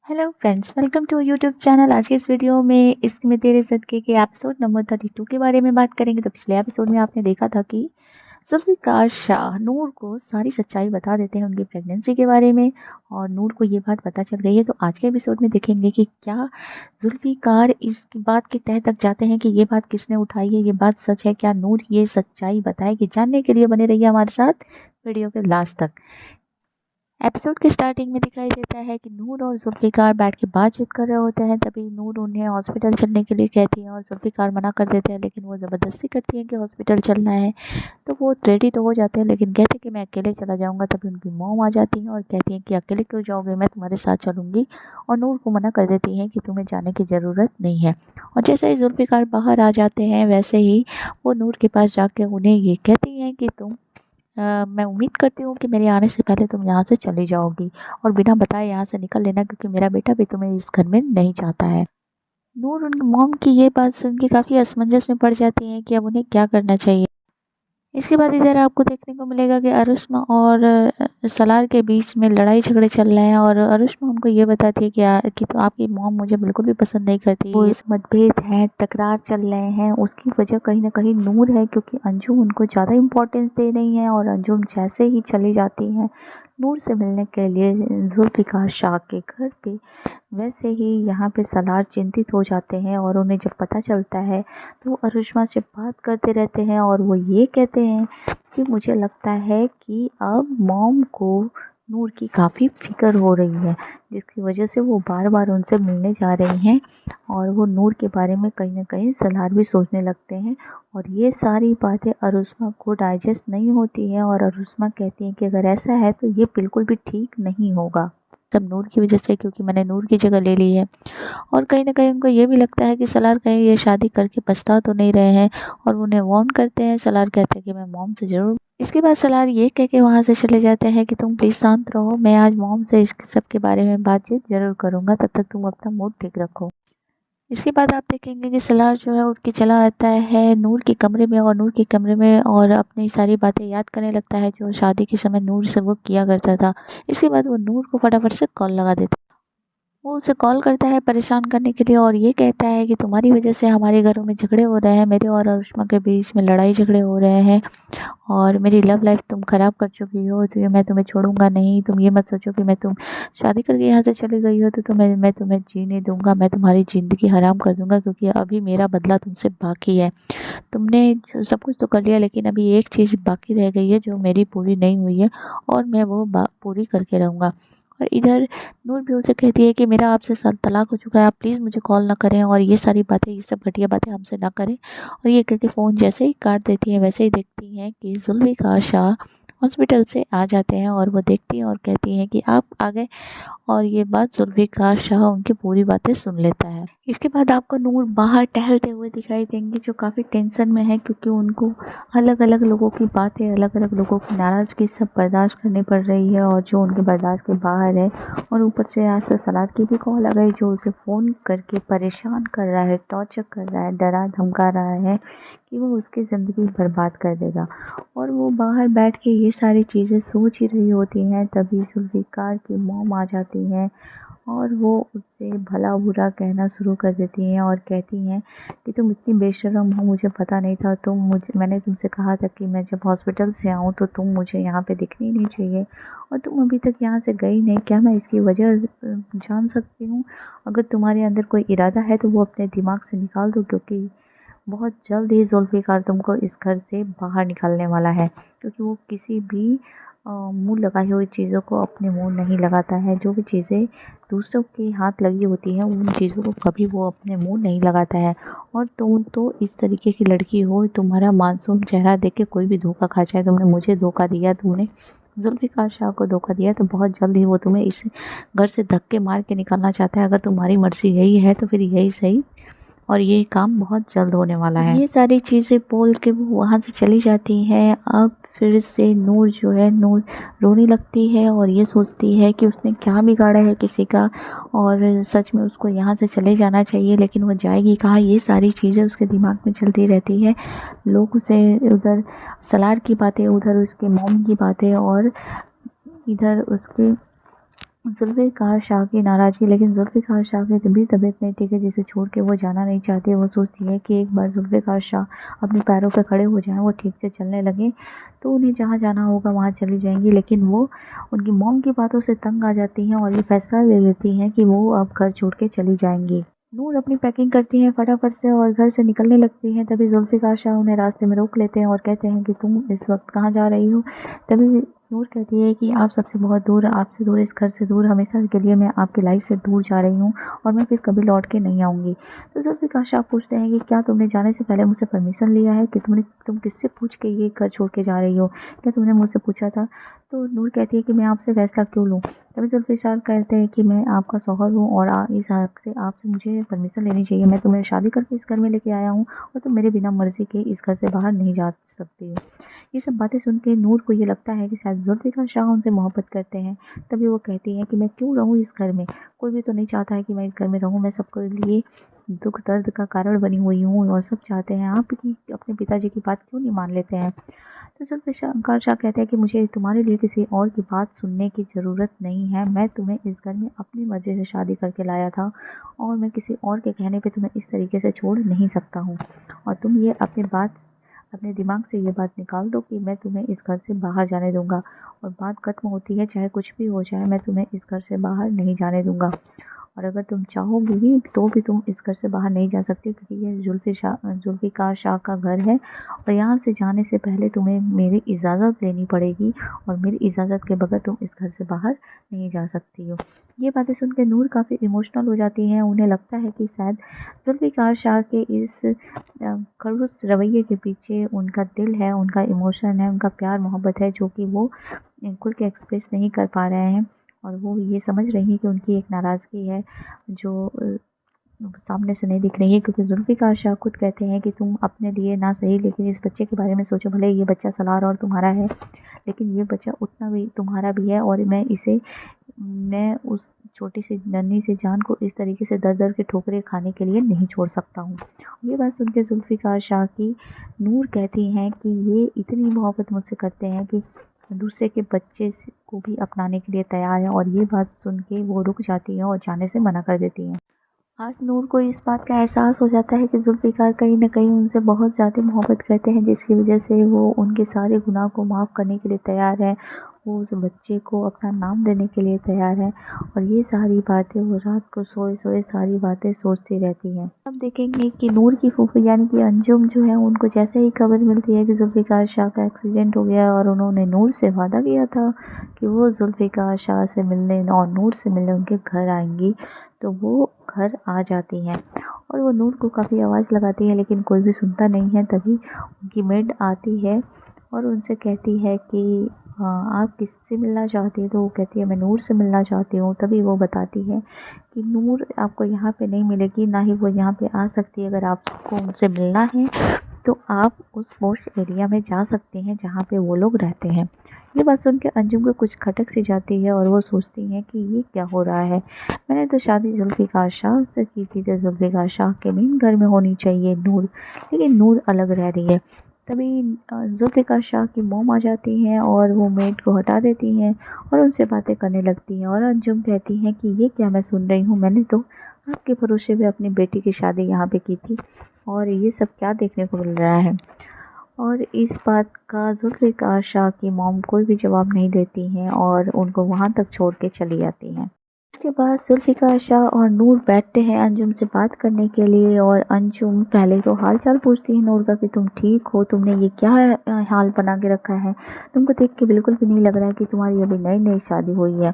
Hello friends, welcome to YouTube channel. आज के इस वीडियो में इश्क में तेरे सदके के एपिसोड नंबर 32 के बारे में बात करेंगे। तो पिछले एपिसोड में आपने देखा था कि जुल्फ़िकार शाह नूर को सारी सच्चाई बता देते हैं उनकी प्रेगनेंसी के बारे में, और नूर को ये बात पता चल गई है। तो आज के एपिसोड में देखेंगे कि क्या जुल्फ़िकार इस बात के तह तक जाते हैं कि ये बात किसने उठाई है, ये बात सच है, क्या नूर ये सच्चाई बताएगी। जानने के लिए बने रहिए हमारे साथ वीडियो के लास्ट तक। एपिसोड के स्टार्टिंग में दिखाई देता है कि नूर और जुल्फ़िकार बैठ के बातचीत कर रहे होते हैं। तभी नूर उन्हें हॉस्पिटल चलने के लिए कहती है और जुल्फ़िकार मना कर देते हैं, लेकिन वो ज़बरदस्ती करती है कि हॉस्पिटल चलना है। तो वो रेडी तो हो जाते हैं, लेकिन कहते हैं कि मैं अकेले चला जाऊंगा। तभी उनकी मॉम आ जाती है और कहती हैं कि अकेले क्यों जाओगे, मैं तुम्हारे साथ चलूंगी। और नूर को मना कर देती हैं कि तुम्हें जाने की ज़रूरत नहीं है। और जैसे ही जुल्फ़िकार बाहर आ जाते हैं, वैसे ही वो नूर के पास जाके उन्हें ये कहती हैं कि मैं उम्मीद करती हूँ कि मेरे आने से पहले तुम यहाँ से चली जाओगी और बिना बताए यहाँ से निकल लेना, क्योंकि मेरा बेटा भी तुम्हें इस घर में नहीं चाहता है। नूर उनकी मॉम की ये बात सुन के काफ़ी असमंजस में पड़ जाती हैं कि अब उन्हें क्या करना चाहिए। इसके बाद इधर आपको देखने को मिलेगा कि अरुष्मा और सलार के बीच में लड़ाई झगड़े चल रहे हैं, और अरुष्मा उनको ये बताती है कि तो आपकी मॉम मुझे बिल्कुल भी पसंद नहीं करती। वो इस मतभेद है, तकरार चल रहे हैं, उसकी वजह कहीं ना कहीं नूर है, क्योंकि अंजुम उनको ज़्यादा इम्पोर्टेंस दे रही है। और अंजुम जैसे ही चली जाती हैं नूर से मिलने के लिए जुल्फ़िकार शाह के घर पे, वैसे ही यहाँ पे सलार चिंतित हो जाते हैं। और उन्हें जब पता चलता है तो वो अरुष्मा से बात करते रहते हैं, और वो ये कहते हैं कि मुझे लगता है कि अब मॉम को नूर की काफ़ी फ़िक्र हो रही है, जिसकी वजह से वो बार बार उनसे मिलने जा रही हैं। और वो नूर के बारे में कहीं ना कहीं सलार भी सोचने लगते हैं। और ये सारी बातें अरुष्मा को डाइजेस्ट नहीं होती हैं, और अरुष्मा कहती हैं कि अगर ऐसा है तो ये बिल्कुल भी ठीक नहीं होगा, सब नूर की वजह से, क्योंकि मैंने नूर की जगह ले ली है। और कहीं न कहीं उनको ये भी लगता है कि सलार कहीं ये शादी करके पछता तो नहीं रहे हैं, और उन्हें वार्न करते हैं। सलार कहते हैं कि मैं मॉम से ज़रूर। इसके बाद सलार ये कह के वहाँ से चले जाते हैं कि तुम प्लीज़ शांत रहो, मैं आज मॉम से इस सब के बारे में बातचीत ज़रूर करूँगा, तब तक तुम अपना मूड ठीक रखो। इसके बाद आप देखेंगे कि सलार जो है उठ के चला आता है नूर के कमरे में, और नूर के कमरे में और अपनी सारी बातें याद करने लगता है जो शादी के समय नूर से वो किया करता था। इसके बाद वो नूर को फटाफट से कॉल लगा देता है। वो उसे कॉल करता है परेशान करने के लिए, और ये कहता है कि तुम्हारी वजह से हमारे घरों में झगड़े हो रहे हैं, मेरे और अरुष्मा के बीच में लड़ाई झगड़े हो रहे हैं, और मेरी लव लाइफ तुम ख़राब कर चुकी हो, तो ये मैं तुम्हें छोड़ूंगा नहीं। तुम ये मत सोचो कि मैं तुम शादी करके यहाँ से चली गई हो तो मैं तुम्हें जीने दूंगा, मैं तुम्हारी ज़िंदगी हराम कर दूंगा, क्योंकि अभी मेरा बदला तुमसे बाकी है। तुमने सब कुछ तो कर लिया, लेकिन अभी एक चीज़ बाकी रह गई है जो मेरी पूरी नहीं हुई है, और मैं वो पूरी करके रहूँगा। और इधर नूर भी उसे कहती है कि मेरा आपसे तलाक हो चुका है, आप प्लीज़ मुझे कॉल ना करें, और ये सारी बातें, ये सब घटिया बातें हमसे ना करें। और ये करके फ़ोन जैसे ही काट देती है, वैसे ही देखती हैं कि जुल्फ़िकार शाह हॉस्पिटल से आ जाते हैं, और वो देखती हैं और कहती हैं कि आप आ गए। और ये बात जुल्फ़िकार शाह उनकी पूरी बातें सुन लेता है। इसके बाद आपको नूर बाहर टहलते हुए दिखाई देंगे, जो काफ़ी टेंशन में है, क्योंकि उनको अलग अलग लोगों की बातें, अलग अलग लोगों की नाराज़गी सब बर्दाश्त करनी पड़ रही है, और जो उनके बर्दाश्त के बाहर है। और ऊपर से आज तो सलार की भी कॉल आ गई, जो उसे फ़ोन करके परेशान कर रहा है, टॉर्चर कर रहा है, डरा धमका रहा है कि वो उसकी ज़िंदगी बर्बाद कर देगा। और वो बाहर बैठ के ये सारी चीज़ें सोच ही रही होती हैं, तभी जुल्फ़िकार की मॉम आ जाती हैं, और वो उससे भला बुरा कहना शुरू कर देती हैं, और कहती हैं कि तुम इतनी बेशर्म हो, मुझे पता नहीं था, मैंने तुमसे कहा था कि मैं जब हॉस्पिटल से आऊँ तो तुम मुझे यहाँ पे दिखनी नहीं चाहिए, और तुम अभी तक यहाँ से गई नहीं। क्या मैं इसकी वजह जान सकती हूँ? अगर तुम्हारे अंदर कोई इरादा है तो वो अपने दिमाग से निकाल दो, क्योंकि बहुत जल्द ही जुल्फ़िकार तुमको इस घर से बाहर निकालने वाला है, क्योंकि वो किसी भी मुँह लगाई हुई चीज़ों को अपने मुँह नहीं लगाता है। जो भी चीज़ें दूसरों के हाथ लगी होती हैं, उन चीज़ों को कभी वो अपने मुँह नहीं लगाता है। और तुम तो इस तरीके की लड़की हो, तुम्हारा मासूम चेहरा देख के कोई भी धोखा खा जाए। तुमने मुझे धोखा दिया, तुमने जुल्फ़िकार शाह को धोखा दिया, तो बहुत जल्द ही वो तुम्हें इस घर से धक्के मार के निकालना चाहता है। अगर तुम्हारी मर्ज़ी यही है तो फिर यही सही, और ये काम बहुत जल्द होने वाला है। ये सारी चीज़ें बोल के वो वहाँ से चली जाती हैं। अब फिर से नूर जो है, नूर रोने लगती है, और ये सोचती है कि उसने क्या बिगाड़ा है किसी का, और सच में उसको यहाँ से चले जाना चाहिए, लेकिन वो जाएगी कहाँ, ये सारी चीज़ें उसके दिमाग में चलती रहती है। लोग उसे उधर सलार की बातें, उधर उसके मॉम की बातें, और इधर उसके जुल्फ़िकार शाह की नाराज़गी, लेकिन जुल्फ़िकार शाह की तभी तबीयत नहीं ठीक है जिसे छोड़ के वो जाना नहीं चाहती है। वो सोचती है कि एक बार जुल्फ़िकार शाह अपने पैरों पे खड़े हो जाएँ, वो ठीक से चलने लगें, तो उन्हें जहाँ जाना होगा वहाँ चली जाएँगी। लेकिन वो उनकी मॉम की बातों से तंग आ जाती हैं और ये फ़ैसला ले लेती हैं कि वो अब घर छोड़ के चली जाएँगी। नूर अपनी पैकिंग करती हैं फटाफट से और घर से निकलने लगती हैं। तभी जुल्फ़िकार शाह उन्हें रास्ते में रोक लेते हैं और कहते हैं कि तुम इस वक़्त कहाँ जा रही हो? तभी नूर कहती है कि आप सबसे बहुत दूर, आपसे दूर, इस घर से दूर, हमेशा के लिए मैं आपकी लाइफ़ से दूर जा रही हूँ और मैं फिर कभी लौट के नहीं आऊँगी। तो जुल्फ़िकार शाह पूछते हैं कि क्या तुमने जाने से पहले मुझसे परमिशन लिया है कि तुम किससे पूछ के ये घर छोड़ के जा रही हो? क्या तुमने मुझसे पूछा था? तो नूर कहती है कि मैं आपसे फ़ैसला क्यों लूँ? तभी जुल्फ़िकार कहते हैं कि मैं आपका शौहर हूँ और इस हक़ से आपसे मुझे परमिशन लेनी चाहिए। मैं तुम्हें शादी करके इस घर में लेके आया हूँ और तुम मेरे बिना मर्ज़ी के इस घर से बाहर नहीं जा सकती हो। ये सब बातें सुन के नूर को ये लगता है कि शायद जुल्फ़िकार शाह उनसे मोहब्बत करते हैं। तभी वो कहती हैं कि मैं क्यों रहूँ इस घर में? कोई भी तो नहीं चाहता है कि मैं इस घर में रहूँ। मैं सबके लिए दुःख दर्द का कारण बनी हुई हूँ और सब चाहते हैं। आप ही अपने पिताजी की बात क्यों नहीं मान लेते हैं? तो जुल्फ़िकार शाह कहते हैं कि मुझे तुम्हारे लिए किसी और की बात सुनने की ज़रूरत नहीं है। मैं तुम्हें इस घर में अपनी मर्ज़ी से शादी करके लाया था और मैं किसी और के कहने पे तुम्हें इस तरीके से छोड़ नहीं सकता हूँ। और तुम ये अपने दिमाग से ये बात निकाल दो कि मैं तुम्हें इस घर से बाहर जाने दूँगा और बात ख़त्म होती है, चाहे कुछ भी हो जाए, मैं तुम्हें इस घर से बाहर नहीं जाने दूँगा। और अगर तुम चाहोगी भी तो भी तुम इस घर से बाहर नहीं जा सकती, क्योंकि ये जुल्फ़िकार शाह का घर है और यहाँ से जाने से पहले तुम्हें मेरी इजाज़त लेनी पड़ेगी और मेरी इजाज़त के बगैर तुम इस घर से बाहर नहीं जा सकती हो। ये बातें सुन के नूर काफ़ी इमोशनल हो जाती हैं। उन्हें लगता है कि शायद जुल्फ़िकार शाह के इस खड़ूस रवैये के पीछे उनका दिल है, उनका इमोशन है, उनका प्यार मोहब्बत है, जो कि वो खुल के एक्सप्रेस नहीं कर पा रहे हैं। और वो ये समझ रही हैं कि उनकी एक नाराज़गी है जो सामने से नहीं दिख रही है, क्योंकि जुल्फ़िकार शाह खुद कहते हैं कि तुम अपने लिए ना सही लेकिन इस बच्चे के बारे में सोचो। भले ये बच्चा सलार और तुम्हारा है, लेकिन ये बच्चा उतना भी तुम्हारा भी है और मैं उस छोटी सी नन्ही सी जान को इस तरीके से दर-दर के ठोकरें खाने के लिए नहीं छोड़ सकता हूँ। ये बात सुन के जुल्फ़िकार शाह की नूर कहती हैं कि ये इतनी मोहब्बत मुझसे करते हैं कि दूसरे के बच्चे को भी अपनाने के लिए तैयार है, और ये बात सुन के वो रुक जाती हैं और जाने से मना कर देती हैं। आज नूर को इस बात का एहसास हो जाता है कि जुल्फ़िकार कहीं न कहीं उनसे बहुत ज़्यादा मोहब्बत करते हैं, जिसकी वजह से वो उनके सारे गुनाह को माफ़ करने के लिए तैयार है। वो उस बच्चे को अपना नाम देने के लिए तैयार है और ये सारी बातें वो रात को सोए-सोए सारी बातें सोचती रहती हैं। अब देखेंगे कि नूर की फूफी यानी कि अंजुम जो है, उनको जैसे ही खबर मिलती है कि जुल्फ़िकार शाह का एक्सीडेंट हो गया और उन्होंने नूर से वादा किया था कि वो जुल्फ़िकार शाह से मिलने और नूर से मिलने उनके घर आएँगी, तो वो घर आ जाती हैं और वो नूर को काफ़ी आवाज़ लगाती है, लेकिन कोई भी सुनता नहीं है। तभी उनकी मेड आती है और उनसे कहती है कि आप किससे मिलना चाहती हैं? तो वो कहती है मैं नूर से मिलना चाहती हूँ। तभी वो बताती है कि नूर आपको यहाँ पे नहीं मिलेगी, ना ही वो यहाँ पे आ सकती है। अगर आपको उनसे मिलना है तो आप उस पॉश एरिया में जा सकते हैं जहाँ पे वो लोग रहते हैं। ये बात सुन के अंजुम को कुछ खटक सी जाती है और वो सोचती हैं कि ये क्या हो रहा है। मैंने तो शादी जुल्फ़िकार शाह से की थी, तो जुल्फ़िकार शाह के मेन घर में होनी चाहिए नूर, लेकिन नूर अलग रह रही है। तभी जुल्फ़िकार शाह की मॉम आ जाती हैं और वो मेड को हटा देती हैं और उनसे बातें करने लगती हैं। और अंजुम कहती हैं कि ये क्या मैं सुन रही हूँ, मैंने तो आपके भरोसे पे अपनी बेटी की शादी यहाँ पे की थी और ये सब क्या देखने को मिल रहा है। और इस बात का जुल्फ़िकार शाह की मॉम कोई भी जवाब नहीं देती हैं और उनको वहाँ तक छोड़ के चली जाती हैं। इसके बाद जुल्फ़िकार शाह और नूर बैठते हैं अंजुम से बात करने के लिए और अंजुम पहले तो हाल चाल पूछती है नूर का कि तुम ठीक हो, तुमने ये क्या हाल बना के रखा है, तुमको देख के बिल्कुल भी नहीं लग रहा है कि तुम्हारी अभी नई नई शादी हुई है।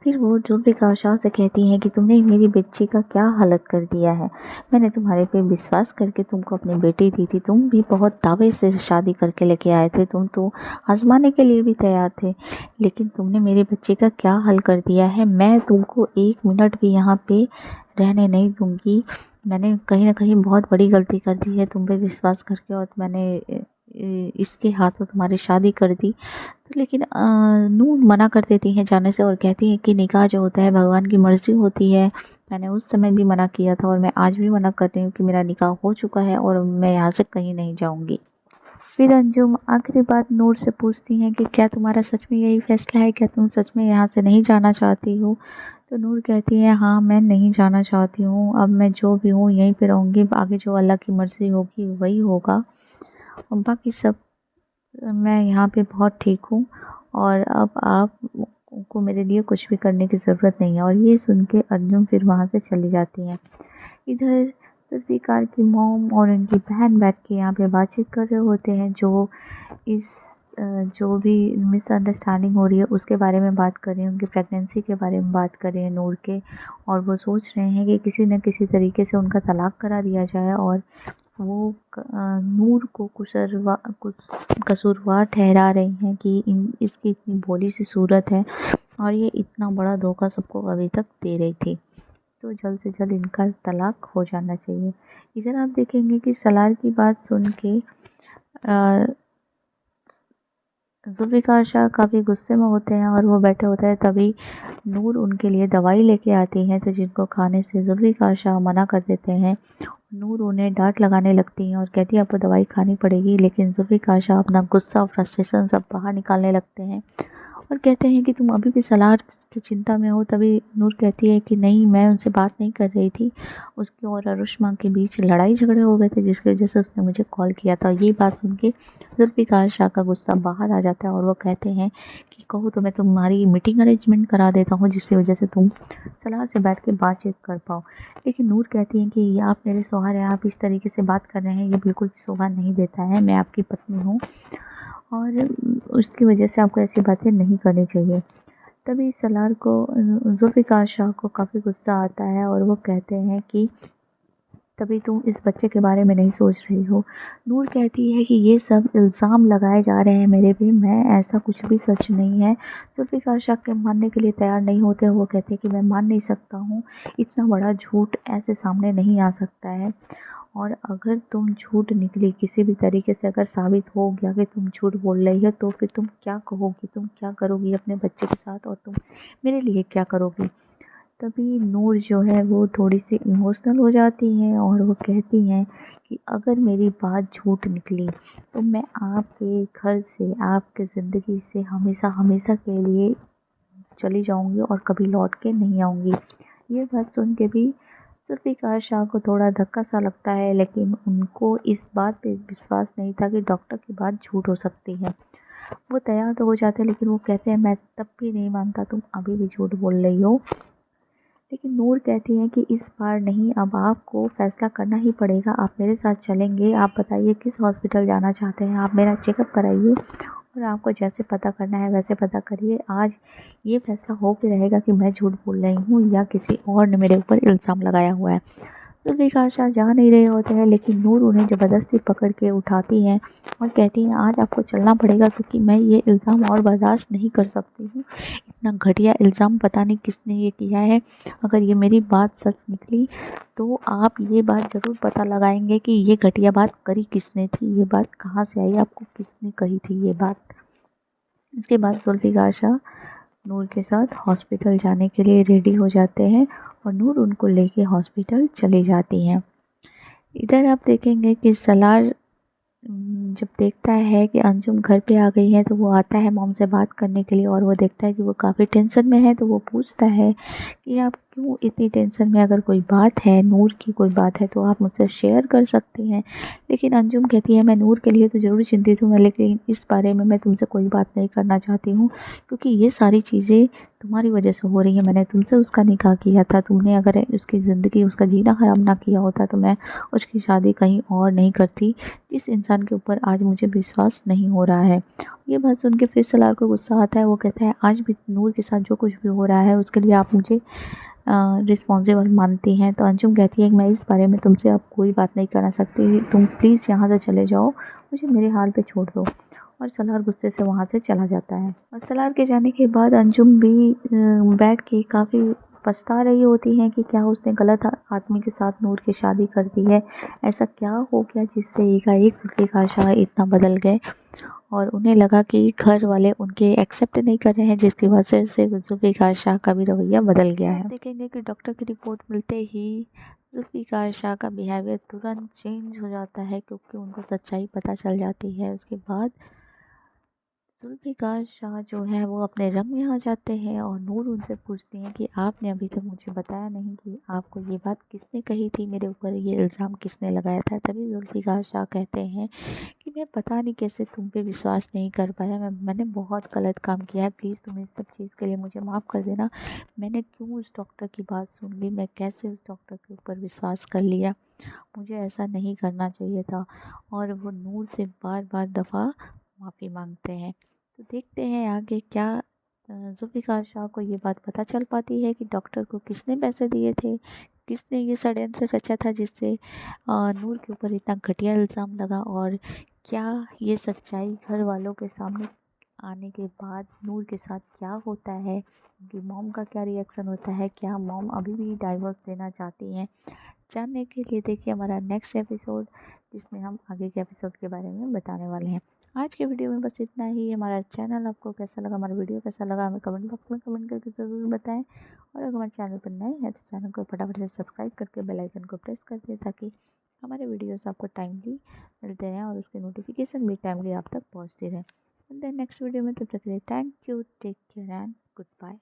फिर वो जुल्फ़िकार शाह से कहती हैं कि तुमने मेरी बच्ची का क्या हालत कर दिया है। मैंने तुम्हारे पे विश्वास करके तुमको अपनी बेटी दी थी, तुम भी बहुत दावे से शादी करके लेके आए थे, तुम तो आजमाने के लिए भी तैयार थे, लेकिन तुमने मेरे बच्चे का क्या हाल कर दिया है। मैं तुमको 1 मिनट भी यहाँ पे रहने नहीं दूँगी। मैंने कहीं न कहीं बहुत बड़ी गलती कर दी है तुम पे विश्वास करके, और मैंने इसके हाथों तुम्हारी शादी कर दी। तो लेकिन नूर मना कर देती हैं जाने से और कहती हैं कि निकाह जो होता है भगवान की मर्ज़ी होती है। मैंने उस समय भी मना किया था और मैं आज भी मना कर रही हूँ कि मेरा निकाह हो चुका है और मैं यहाँ से कहीं नहीं जाऊँगी। फिर अंजुम आखिरी बात नूर से पूछती हैं कि क्या तुम्हारा सच में यही फ़ैसला है? क्या तुम सच में यहाँ से नहीं जाना चाहती हो? तो नूर कहती है, हाँ, मैं नहीं जाना चाहती हूँ। अब मैं जो भी हूँ यहीं पे रहूँगी, आगे जो अल्लाह की मर्ज़ी होगी वही होगा, और बाकी सब मैं यहाँ पे बहुत ठीक हूँ, और अब आपको मेरे लिए कुछ भी करने की ज़रूरत नहीं है। और ये सुन के अंजुम फिर वहाँ से चली जाती हैं। इधर जुल्फ़िकार की मॉम और उनकी बहन बैठ के यहाँ पे बातचीत कर रहे होते हैं, जो भी मिसअंडरस्टैंडिंग हो रही है उसके बारे में बात कर रहे हैं, उनकी प्रेगनेंसी के बारे में बात कर रहे हैं नूर के, और वो सोच रहे हैं कि किसी न किसी तरीके से उनका तलाक करा दिया जाए, और वो नूर को कसूरवार ठहरा रही हैं कि इसकी इतनी भोली सी सूरत है और ये इतना बड़ा धोखा सबको अभी तक दे रही थी, तो जल्द से जल्द इनका तलाक हो जाना चाहिए। इधर आप देखेंगे कि सलार की बात सुन के जुल्फ़िकार शाह काफ़ी गुस्से में होते हैं और वो बैठे होते हैं। तभी नूर उनके लिए दवाई लेके आती हैं, तो जिनको खाने से जुल्फ़िकार शाह मना कर देते हैं। नूर उन्हें डांट लगाने लगती हैं और कहती है आपको दवाई खानी पड़ेगी, लेकिन जुल्फ़िकार शाह अपना गुस्सा और फ्रस्ट्रेशन सब बाहर निकालने लगते हैं और कहते हैं कि तुम अभी भी सलार की चिंता में हो। तभी नूर कहती है कि नहीं, मैं उनसे बात नहीं कर रही थी, उसकी और अरुष्मा के बीच लड़ाई झगड़े हो गए थे जिसकी वजह से उसने मुझे कॉल किया था। ये बात सुन के जुल्फ़िकार शाह का गुस्सा बाहर आ जाता है और वो कहते हैं कि कहो तो मैं तुम्हारी मीटिंग अरेंजमेंट करा देता हूँ जिसकी वजह से तुम सलार से बैठ के बातचीत कर पाओ। लेकिन नूर कहती हैं कि ये आप मेरे शौहर हैं, आप इस तरीके से बात कर रहे हैं, ये बिल्कुल भी शोभा नहीं देता है, मैं आपकी पत्नी हूँ और उसकी वजह से आपको ऐसी बातें नहीं करनी चाहिए। तभी सलार को जुल्फ़िकार शाह को काफ़ी गुस्सा आता है और वो कहते हैं कि तभी तुम इस बच्चे के बारे में नहीं सोच रही हो। नूर कहती है कि ये सब इल्ज़ाम लगाए जा रहे हैं मेरे पे, मैं ऐसा कुछ भी सच नहीं है। जुल्फ़िकार शाह के मानने के लिए तैयार नहीं होते, वो कहते हैं कि मैं मान नहीं सकता हूँ, इतना बड़ा झूठ ऐसे सामने नहीं आ सकता है, और अगर तुम झूठ निकली किसी भी तरीके से, अगर साबित हो गया कि तुम झूठ बोल रही हो, तो फिर तुम क्या कहोगी, तुम क्या करोगी अपने बच्चे के साथ, और तुम मेरे लिए क्या करोगी। तभी नूर जो है वो थोड़ी सी इमोशनल हो जाती हैं और वो कहती हैं कि अगर मेरी बात झूठ निकली तो मैं आपके घर से, आपके ज़िंदगी से हमेशा हमेशा के लिए चली जाऊंगी और कभी लौट के नहीं आऊँगी। ये बात सुन के भी जुल्फ़िकार शाह को थोड़ा धक्का सा लगता है, लेकिन उनको इस बात पे विश्वास नहीं था कि डॉक्टर की बात झूठ हो सकती है। वो तैयार तो हो जाते हैं, लेकिन वो कहते हैं मैं तब भी नहीं मानता, तुम अभी भी झूठ बोल रही हो। लेकिन नूर कहती हैं कि इस बार नहीं, अब आपको फ़ैसला करना ही पड़ेगा, आप मेरे साथ चलेंगे। आप बताइए किस हॉस्पिटल जाना चाहते हैं, आप मेरा चेकअप कराइए और आपको जैसे पता करना है वैसे पता करिए। आज ये फ़ैसला हो के रहेगा कि मैं झूठ बोल रही हूँ या किसी और ने मेरे ऊपर इल्ज़ाम लगाया हुआ है। जुल्फ़िकार शाह जा नहीं रहे होते हैं, लेकिन नूर उन्हें ज़बरदस्ती पकड़ के उठाती हैं और कहती हैं आज आपको चलना पड़ेगा, क्योंकि मैं ये इल्ज़ाम और बर्दाश्त नहीं कर सकती हूँ। इतना घटिया इल्ज़ाम पता नहीं किसने ये किया है। अगर ये मेरी बात सच निकली तो आप ये बात ज़रूर पता लगाएंगे कि ये घटिया बात करी किसने थी, ये बात कहाँ से आई, आपको किसने कही थी ये बात। इसके बाद जुल्फ़िकार शाह नूर के साथ हॉस्पिटल जाने के लिए रेडी हो जाते हैं और नूर उनको लेके हॉस्पिटल चली जाती हैं। इधर आप देखेंगे कि सलार जब देखता है कि अंजुम घर पे आ गई है तो वो आता है मॉम से बात करने के लिए, और वो देखता है कि वो काफ़ी टेंशन में है, तो वो पूछता है कि आप क्यों इतनी टेंशन में, अगर कोई बात है, नूर की कोई बात है तो आप मुझसे शेयर कर सकती हैं। लेकिन अंजुम कहती है मैं नूर के लिए तो ज़रूर चिंतित हूँ, लेकिन इस बारे में मैं तुमसे कोई बात नहीं करना चाहती हूँ, क्योंकि ये सारी चीज़ें तुम्हारी वजह से हो रही हैं। मैंने तुमसे उसका निकाह किया था, तुमने अगर उसकी ज़िंदगी, उसका जीना ख़राब ना किया होता तो मैं उसकी शादी कहीं और नहीं करती, जिस इंसान के ऊपर आज मुझे विश्वास नहीं हो रहा है। ये बात सुन के फिर सलार को गुस्सा आता है। वो कहता है आज भी नूर के साथ जो कुछ भी हो रहा है उसके लिए आप मुझे रिस्पॉन्सिबल मानती हैं। तो अंजुम कहती है कि मैं इस बारे में तुमसे अब कोई बात नहीं करना सकती, तुम प्लीज़ यहाँ से चले जाओ, मुझे मेरे हाल पे छोड़ दो। और सलार गुस्से से वहाँ से चला जाता है। और सलार के जाने के बाद अंजुम भी बैठ के काफ़ी पछता रही होती हैं कि क्या उसने गलत आदमी के साथ नूर की शादी कर दी है, ऐसा क्या हो गया जिससे एकाएक जुल्फ़िकार शाह इतना बदल गए। और उन्हें लगा कि घर वाले उनके एक्सेप्ट नहीं कर रहे हैं, जिसकी वजह से जुल्फ़िकार शाह का भी रवैया बदल गया है। आप देखेंगे कि डॉक्टर की रिपोर्ट मिलते ही जुल्फ़िकार शाह का बिहेवियर तुरंत चेंज हो जाता है, क्योंकि उनको सच्चाई पता चल जाती है। उसके बाद जुल्फ़िकार शाह जो है वो अपने रंग में आ जाते हैं और नूर उनसे पूछती हैं कि आपने अभी तक मुझे बताया नहीं कि आपको ये बात किसने कही थी, मेरे ऊपर ये इल्ज़ाम किसने लगाया था। तभी जुल्फ़िकार शाह कहते हैं कि मैं पता नहीं कैसे तुम पे विश्वास नहीं कर पाया, मैंने बहुत गलत काम किया है, प्लीज़ तुम इस सब चीज़ के लिए मुझे माफ़ कर देना। मैंने क्यों उस डॉक्टर की बात सुन ली, मैं कैसे उस डॉक्टर के ऊपर विश्वास कर लिया, मुझे ऐसा नहीं करना चाहिए था। और वो नूर से बार बार दफ़ा माफ़ी मांगते हैं। तो देखते हैं आगे क्या जुल्फ़िकार शाह को ये बात पता चल पाती है कि डॉक्टर को किसने पैसे दिए थे, किसने ये षड्यंत्र रचा था जिससे नूर के ऊपर इतना घटिया इल्ज़ाम लगा, और क्या ये सच्चाई घर वालों के सामने आने के बाद नूर के साथ क्या होता है, उनकी मॉम का क्या रिएक्शन होता है, क्या मॉम अभी भी डाइवोर्स देना चाहती हैं। जानने के लिए देखिए हमारा नेक्स्ट एपिसोड, जिसमें हम आगे के एपिसोड के बारे में बताने वाले हैं। आज के वीडियो में बस इतना ही। हमारा चैनल आपको कैसा लगा, हमारा वीडियो कैसा लगा, हमें कमेंट बॉक्स में कमेंट करके ज़रूर बताएं। और अगर हमारे चैनल पर नए हैं तो चैनल को फटाफट से सब्सक्राइब करके बेल आइकन को प्रेस कर दें, ताकि हमारे वीडियोस आपको टाइमली मिलते रहें और उसकी नोटिफिकेशन भी टाइमली आप तक पहुँचती रहे। एंड देन नेक्स्ट वीडियो में, तब तक के लिए thank you, take care and good bye.